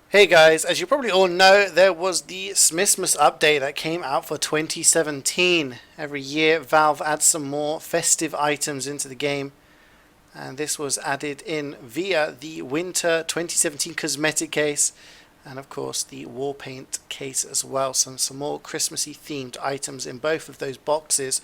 Hey guys, as you probably all know, there was the Smithmas update that came out for 2017. Every year, Valve adds some more festive items into the game, and this was added in via the Winter 2017 cosmetic case, and of course the war paint case as well. Some more Christmassy themed items in both of those boxes.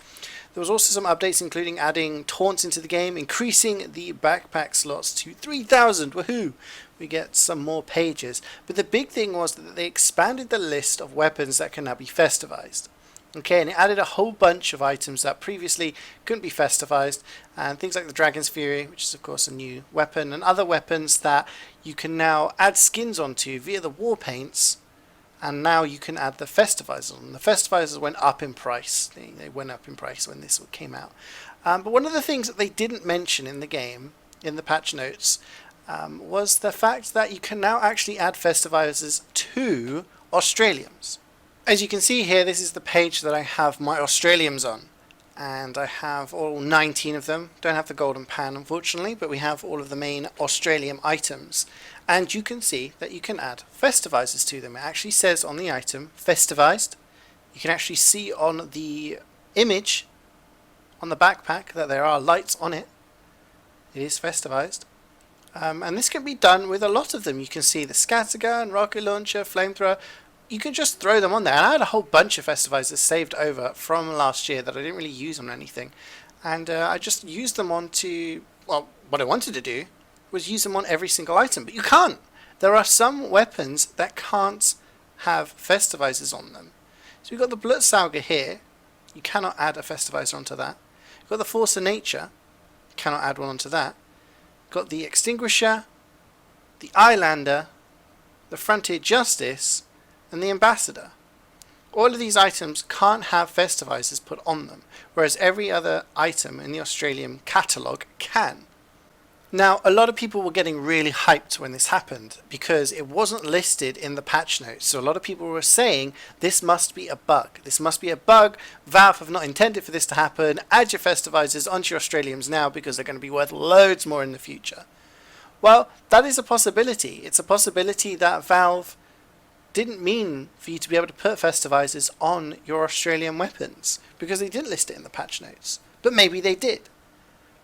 There was also some updates including adding taunts into the game, increasing the backpack slots to 3,000. Woohoo! We get some more pages. But the big thing was that they expanded the list of weapons that can now be festivized. Okay, and it added a whole bunch of items that previously couldn't be festivized, and things like the Dragon's Fury, which is of course a new weapon, and other weapons that you can now add skins onto via the war paints, and now you can add the festivizers on. The festivizers went up in price. They went up in price when this came out. But one of the things that they didn't mention in the game, in the patch notes, was the fact that you can now actually add festivizers to Australiums. As you can see here, this is the page that I have my Australiums on, and I have all 19 of them. Don't have the golden pan unfortunately, but we have all of the main Australium items, and you can see that you can add festivizers to them. It actually says on the item festivized. You can actually see on the image on the backpack that there are lights on it. It is festivized. And this can be done with a lot of them. You can see the scattergun, rocket launcher, flamethrower. You can just throw them on there. And I had a whole bunch of festivizers saved over from last year that I didn't really use on anything. And I just used them onto, well, what I wanted to do was use them on every single item. But you can't. There are some weapons that can't have festivizers on them. So we've got the Blutsauger here. You cannot add a festivizer onto that. You've got the Force of Nature. You cannot add one onto that. Got the Extinguisher, the Islander, the Frontier Justice, and the Ambassador. All of these items can't have festivizers put on them, whereas every other item in the Australian catalogue can. Now, a lot of people were getting really hyped when this happened because it wasn't listed in the patch notes. So a lot of people were saying this must be a bug. This must be a bug. Valve have not intended for this to happen. Add your festivizers onto your Australiums now because they're going to be worth loads more in the future. Well, that is a possibility. It's a possibility that Valve didn't mean for you to be able to put festivizers on your Australian weapons because they didn't list it in the patch notes. But maybe they did.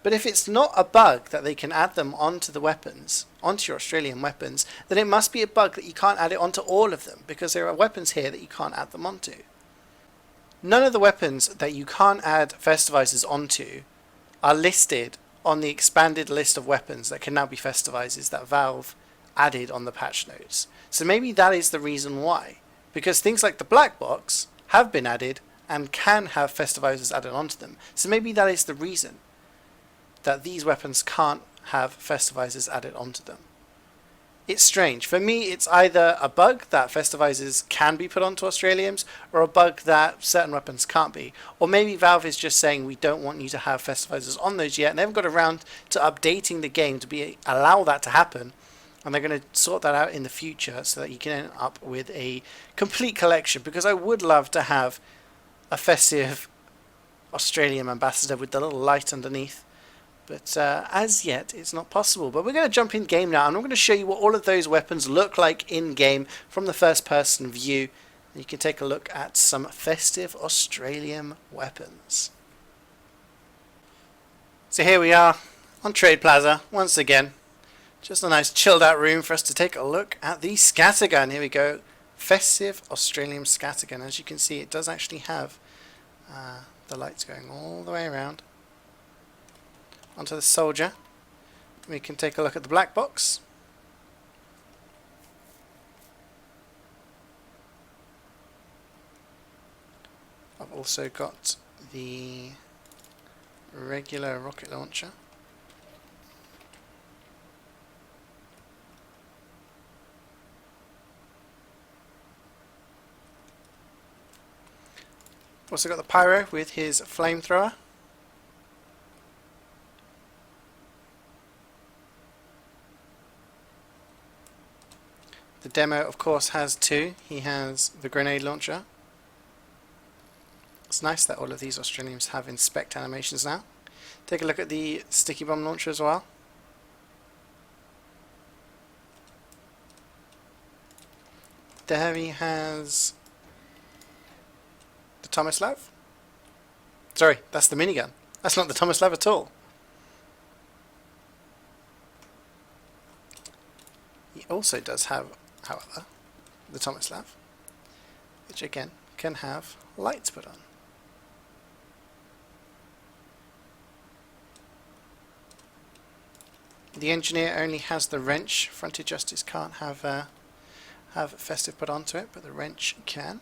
But if it's not a bug that they can add them onto the weapons, onto your Australian weapons, then it must be a bug that you can't add it onto all of them, because there are weapons here that you can't add them onto. None of the weapons that you can't add festivizers onto are listed on the expanded list of weapons that can now be festivizers that Valve added on the patch notes. So maybe that is the reason why. Because things like the black box have been added and can have festivizers added onto them. So maybe that is the reason that these weapons can't have festivizers added onto them. It's strange. For me, it's either a bug that festivizers can be put onto Australiums, or a bug that certain weapons can't be. Or maybe Valve is just saying we don't want you to have festivizers on those yet, and they haven't got around to updating the game to allow that to happen. And they're going to sort that out in the future so that you can end up with a complete collection. Because I would love to have a festive Australian ambassador with the little light underneath. But as yet, it's not possible. But we're going to jump in game now, and I'm going to show you what all of those weapons look like in game from the first person view. And you can take a look at some festive Australian weapons. So here we are on Trade Plaza once again. Just a nice chilled out room for us to take a look at the scattergun. Here we go. Festive Australian scattergun. As you can see, it does actually have the lights going all the way around onto the soldier. We can take a look at the black box. I've also got the regular rocket launcher. Also got the pyro with his flamethrower. The demo, of course, has two. He has the grenade launcher. It's nice that all of these Australians have inspect animations now. Take a look at the sticky bomb launcher as well. There he has the Tomislav. Sorry, that's the minigun. That's not the Tomislav at all. He also does have, however, the Tomislav, which again can have lights put on. The engineer only has the wrench. Frontier Justice can't have Festive put onto it, but the wrench can.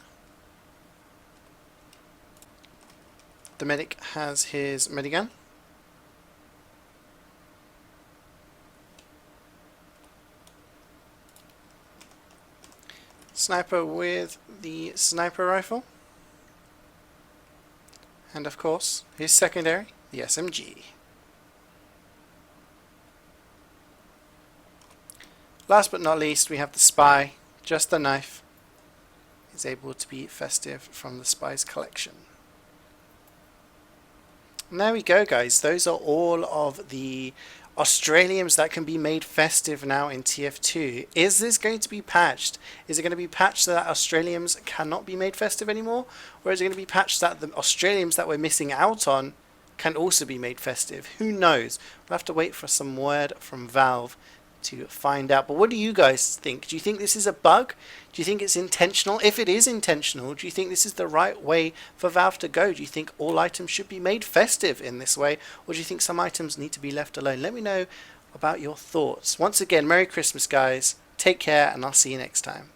The medic has his medigun. Sniper with the sniper rifle. And of course, his secondary, the SMG. Last but not least, we have the spy. Just the knife is able to be Festive from the spy's collection. And there we go, guys. Those are all of the Australiums that can be made Festive now in TF2. Is this going to be patched? Is it going to be patched so that Australiums cannot be made Festive anymore? Or is it going to be patched that the Australiums that we're missing out on can also be made Festive? Who knows? We'll have to wait for some word from Valve to find out. But what do you guys think? Do you think this is a bug? Do you think it's intentional? If it is intentional, do you think this is the right way for Valve to go? Do you think all items should be made Festive in this way? Or do you think some items need to be left alone? Let me know about your thoughts. Once again, Merry Christmas, guys. Take care, and I'll see you next time.